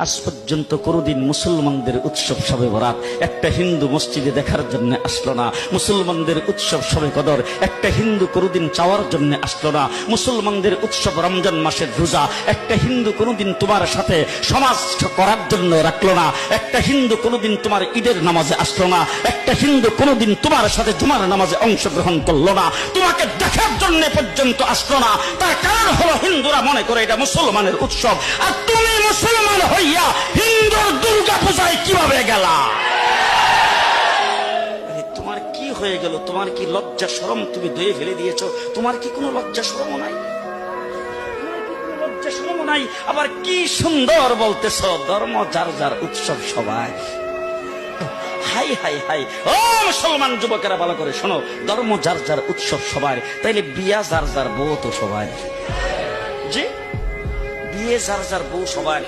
আজ পর্যন্ত কোনোদিন মুসলমানদের উৎসব শবে বরাত একটা হিন্দু মসজিদে দেখার জন্য আসলো না, মুসলমানদের উৎসব শবে কদর একটা হিন্দু কোনোদিন চাওয়ার জন্য আসলো না, মুসলমানদের উৎসব রমজান মাসের রোজা একটা হিন্দু কোনোদিন তোমার সাথে সমাজ করার জন্য রাখলো না, একটা হিন্দু কোনোদিন তোমার ঈদের নামাজে আসলো না, একটা হিন্দু কোনোদিন তোমার সাথে জুমার নামাজে অংশগ্রহণ করলো না, তোমাকে দেখার জন্য পর্যন্ত আসলো না। তার কারণ হলো হিন্দুরা মনে করে এটা মুসলমানের উৎসব, আর তুমি মুসলমান হইয়া হিন্দুর দুর্গা পূজায় কিভাবে গেলা? তোমার কি হয়ে গেল? তোমার কি লজ্জা শরম তুমি ধুয়ে ফেলে দিয়েছো? তোমার কি কোনো লজ্জা শরম নাই? লজ্জা শরম নাই? আবার কি সুন্দর বলতেছ, ধর্ম যার যার উৎসব সবাই। হাই হাই হাই, ও মুসলমান যুবকেরা ভালো করে শোনো, ধর্ম যার যার উৎসব সবার, তাইলে বিয়া যার যার বউ তো সবাই। জি, বিয়ে যার যার বউ সবাই।